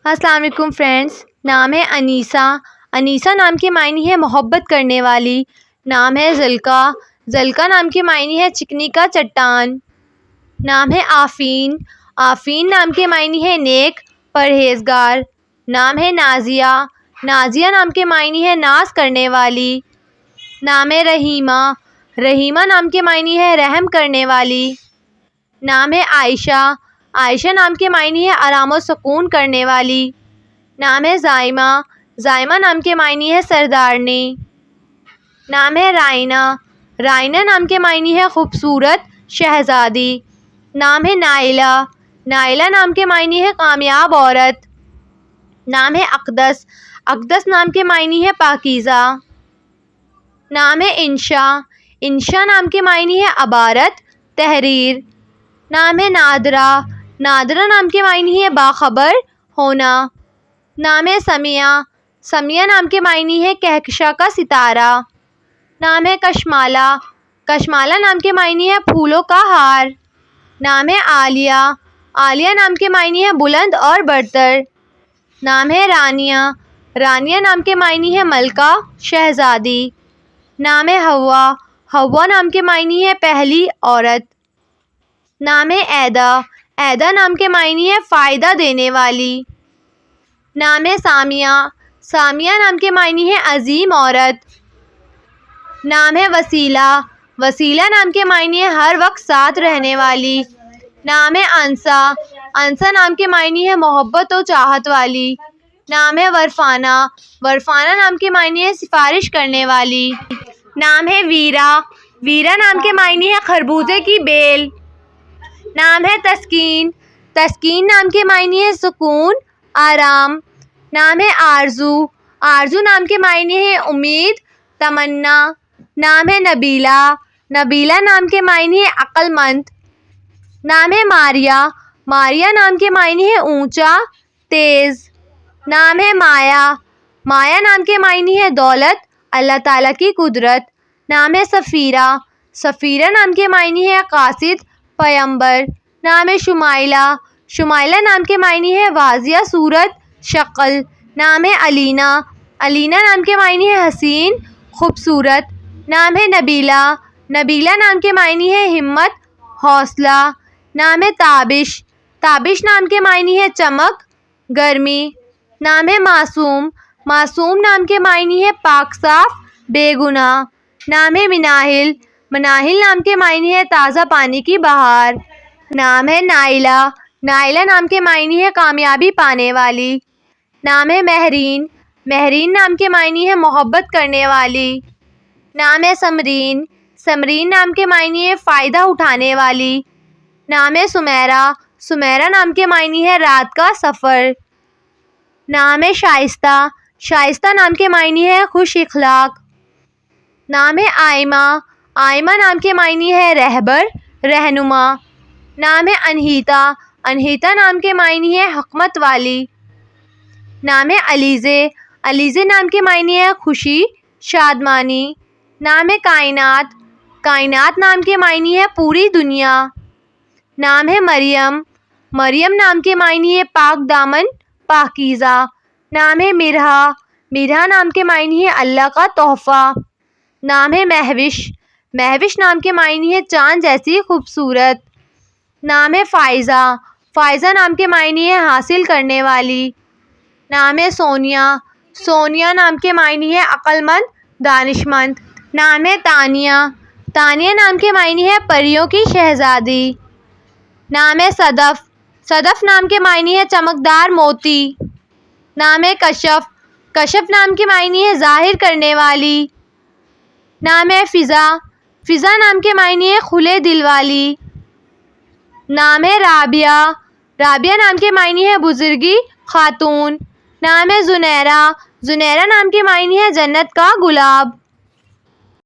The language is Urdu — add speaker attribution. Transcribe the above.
Speaker 1: السلام علیکم فرینڈس، نام ہے انیسہ۔ انیسہ نام کے معنی ہے محبت کرنے والی۔ نام ہے زلکا۔ زلکا نام کے معنی ہے چکنی کا چٹان۔ نام ہے آفین۔ آفین نام کے معنی ہے نیک، پرہیزگار۔ نام ہے نازیہ۔ نازیہ نام کے معنی ہے ناز کرنے والی۔ نام ہے رحیمہ۔ رحیمہ نام کے معنی ہے رحم کرنے والی۔ نام ہے عائشہ۔ عائشہ نام کے معنی ہے آرام و سکون کرنے والی۔ نام ہے زائمہ۔ زائمہ نام کے معنی ہے سردارنی۔ نام ہے رائنہ۔ رائنہ نام کے معنی ہے خوبصورت، شہزادی۔ نام ہے نائلہ۔ نائلہ نام کے معنی ہے کامیاب عورت۔ نام ہے اقدس۔ اقدس نام کے معنی ہے پاکیزہ۔ نام ہے انشا۔ انشا نام کے معنی ہے عبارت، تحریر۔ نام ہے نادرہ۔ نادرہ نام کے معنی ہے باخبر ہونا۔ نام ہے سمیہ۔ سمیہ نام کے معنی ہے کہکشاں کا ستارہ۔ نام ہے کشمالہ۔ کشمالہ نام کے معنی ہے پھولوں کا ہار۔ نام ہے عالیہ۔ عالیہ نام کے معنی ہے بلند اور برتر۔ نام ہے رانیہ۔ رانیہ نام کے معنی ہے ملکہ، شہزادی۔ نام ہے حوا۔ حوا نام کے معنی ہے پہلی عورت۔ نام ہے ایدا۔ ایدا نام کے معنی ہے فائدہ دینے والی۔ نام ہے سامیہ۔ سامیہ نام کے معنی ہے عظیم عورت۔ نام ہے وسیلہ۔ وسیلہ نام کے معنی ہے ہر وقت ساتھ رہنے والی۔ نام ہے انسہ۔ انسہ نام کے معنی ہے محبت و چاہت والی۔ نام ہے ورفانہ۔ ورفانہ نام کے معنی ہے سفارش کرنے والی۔ نام ہے ویرا۔ ویرا نام کے معنی ہے خربوزے کی بیل۔ نام ہے تسکین۔ تسکین نام کے معنی ہے سکون، آرام۔ نام ہے آرزو۔ آرزو نام کے معنی ہے امید، تمنا۔ نام ہے نبیلہ۔ نبیلہ نام کے معنی ہے عقل مند۔ نام ہے ماریہ۔ ماریہ نام کے معنی ہے اونچا، تیز۔ نام ہے مایا۔ مایا نام کے معنی ہے دولت، اللہ تعالیٰ کی قدرت۔ نام ہے سفیرہ۔ سفیرہ نام کے معنی ہے قاصد، پیغمبر۔ نام ہے شمائلہ۔ شمائلہ نام کے معنی ہے واضح صورت، شکل۔ نام ہے علینا۔ علینا نام کے معنی ہے حسین، خوبصورت۔ نام ہے نبیلہ۔ نبیلہ نام کے معنی ہے ہمت، حوصلہ۔ نام ہے تابش۔ تابش نام کے معنی ہے چمک، گرمی۔ نام ہے معصوم۔ معصوم نام کے معنی ہے پاک صاف، بے گناہ۔ نام ہے مناہل۔ مناہل نام کے معنی ہے تازہ پانی کی بہار۔ نام ہے نائلہ۔ نائلہ نام کے معنی ہے کامیابی پانے والی۔ نام ہے مہرین۔ مہرین نام کے معنی ہے محبت کرنے والی۔ نام ہے سمرین۔ سمرین نام کے معنی ہے فائدہ اٹھانے والی۔ نام ہے سمیرہ۔ سمیرہ نام کے معنی ہے رات کا سفر۔ نام ہے شائستہ۔ شائستہ نام کے معنی ہے خوش اخلاق۔ نام ہے آئمہ۔ آئمہ نام کے معنی ہے رہبر، رہنما۔ نام ہے انہیتا۔ انہیتا نام کے معنی ہے حکمت والی۔ نام ہے علیزے۔ علیزے نام کے معنی ہے خوشی، شادمانی۔ نام ہے کائنات۔ کائنات نام کے معنی ہے پوری دنیا۔ نام ہے مریم۔ مریم نام کے معنی ہے پاک دامن، پاکیزہ۔ نام ہے مرہا۔ مرہا نام کے معنی ہے اللہ کا تحفہ۔ نام ہے مہوش۔ مہوش نام کے معنی ہے چاند جیسی خوبصورت۔ نام ہے فائزہ۔ فائزہ نام کے معنی ہے حاصل کرنے والی۔ نام ہے سونیا۔ سونیا نام کے معنی ہے عقل مند، دانش مند۔ نام ہے تانیہ۔ تانیہ نام کے معنی ہے پریوں کی شہزادی۔ نام ہے صدف۔ صدف نام کے معنی ہے چمکدار موتی۔ نام ہے کشف۔ کشف نام کے معنی ہے ظاہر کرنے والی۔ نام ہے فضا۔ فضا نام کے معنی ہے کھلے دل والی۔ نام ہے رابعہ۔ رابعہ نام کے معنی ہے بزرگی، خاتون۔ نام ہے زنیرہ۔ زنیرہ نام کے معنی ہے جنت کا گلاب۔